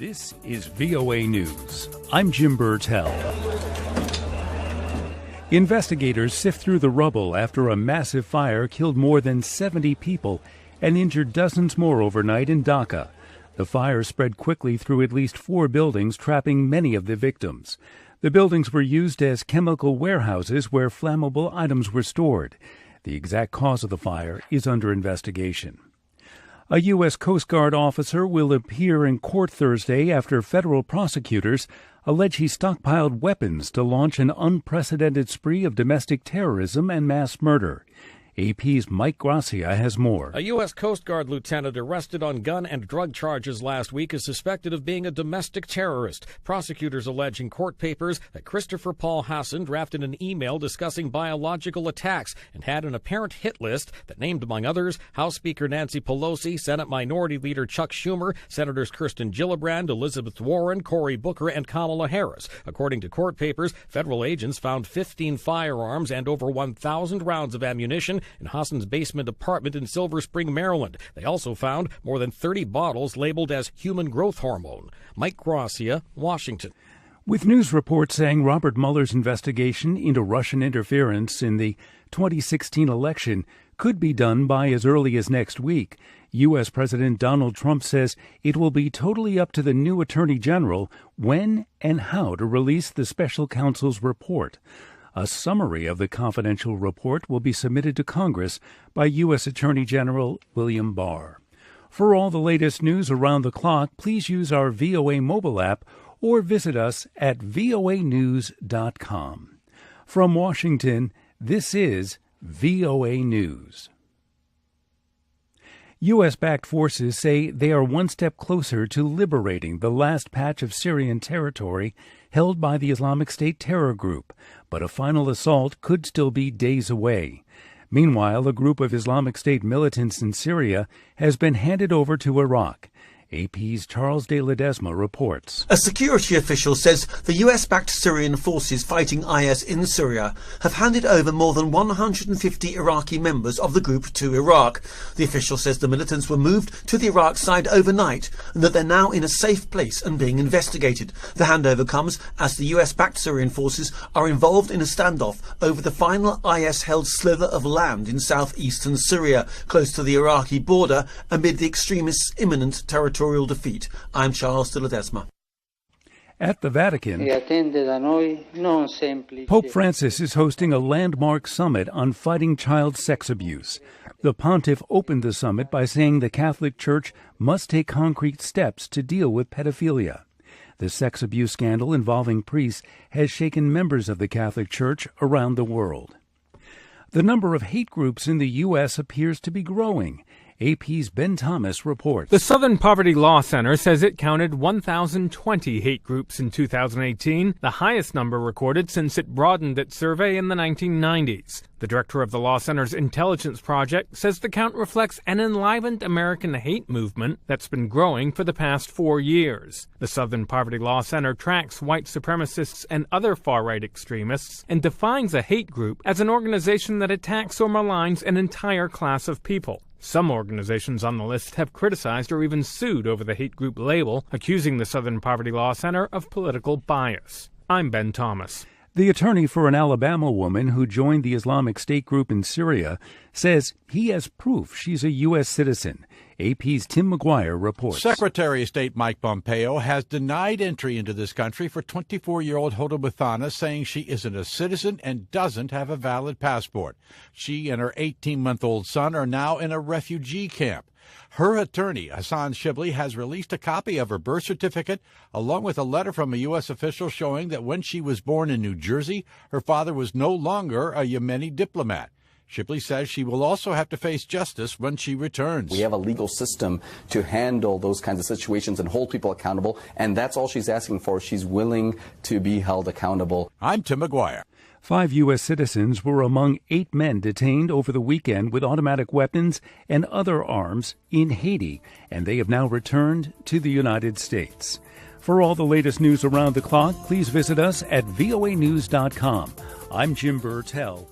This is VOA News. I'm Jim Burtell. Investigators sift through the rubble after a massive fire killed more than 70 people and injured dozens more overnight in Dhaka. The fire spread quickly through at least 4 buildings, trapping many of the victims. The buildings were used as chemical warehouses where flammable items were stored. The exact cause of the fire is under investigation. A U.S. Coast Guard officer will appear in court Thursday after federal prosecutors allege he stockpiled weapons to launch an unprecedented spree of domestic terrorism and mass murder. AP's Mike Gracia has more. A U.S. Coast Guard lieutenant arrested on gun and drug charges last week is suspected of being a domestic terrorist. Prosecutors allege in court papers that Christopher Paul Hassan drafted an email discussing biological attacks and had an apparent hit list that named, among others, House Speaker Nancy Pelosi, Senate Minority Leader Chuck Schumer, Senators Kirsten Gillibrand, Elizabeth Warren, Cory Booker, and Kamala Harris. According to court papers, federal agents found 15 firearms and over 1,000 rounds of ammunition in Hassan's basement apartment in Silver Spring, Maryland. They also found more than 30 bottles labeled as human growth hormone. Mike Gracia, Washington. With news reports saying Robert Mueller's investigation into Russian interference in the 2016 election could be done by as early as next week, U.S. President Donald Trump says it will be totally up to the new Attorney General when and how to release the special counsel's report. A summary of the confidential report will be submitted to Congress by U.S. Attorney General William Barr. For all the latest news around the clock, please use our VOA mobile app or visit us at voanews.com. From Washington, this is VOA News. U.S.-backed forces say they are one step closer to liberating the last patch of Syrian territory held by the Islamic State terror group, but a final assault could still be days away. Meanwhile, a group of Islamic State militants in Syria has been handed over to Iraq. AP's Charles de Ledesma reports. A security official says the US-backed Syrian forces fighting IS in Syria have handed over more than 150 Iraqi members of the group to Iraq. The official says the militants were moved to the Iraq side overnight and that they're now in a safe place and being investigated. The handover comes as the US-backed Syrian forces are involved in a standoff over the final IS-held sliver of land in southeastern Syria, close to the Iraqi border, amid the extremists' imminent territorial defeat. I'm Charles de Ledesma. At the Vatican, Pope Francis is hosting a landmark summit on fighting child sex abuse. The pontiff opened the summit by saying the Catholic Church must take concrete steps to deal with pedophilia. The sex abuse scandal involving priests has shaken members of the Catholic Church around the world. The number of hate groups in the U.S. appears to be growing. AP's Ben Thomas reports. The Southern Poverty Law Center says it counted 1,020 hate groups in 2018, the highest number recorded since it broadened its survey in the 1990s. The director of the Law Center's Intelligence Project says the count reflects an enlivened American hate movement that's been growing for the past 4 years. The Southern Poverty Law Center tracks white supremacists and other far-right extremists and defines a hate group as an organization that attacks or maligns an entire class of people. Some organizations on the list have criticized or even sued over the hate group label, accusing the Southern Poverty Law Center of political bias. I'm Ben Thomas. The attorney for an Alabama woman who joined the Islamic State group in Syria says he has proof she's a U.S. citizen. AP's Tim McGuire reports. Secretary of State Mike Pompeo has denied entry into this country for 24-year-old Hoda Muthana, saying she isn't a citizen and doesn't have a valid passport. She and her 18-month-old son are now in a refugee camp. Her attorney, Hassan Shibli, has released a copy of her birth certificate, along with a letter from a U.S. official showing that when she was born in New Jersey, her father was no longer a Yemeni diplomat. Shipley says she will also have to face justice when she returns. We have a legal system to handle those kinds of situations and hold people accountable, and that's all she's asking for. She's willing to be held accountable. I'm Tim McGuire. 5 U.S. citizens were among 8 men detained over the weekend with automatic weapons and other arms in Haiti, and they have now returned to the United States. For all the latest news around the clock, please visit us at voanews.com. I'm Jim Burtell.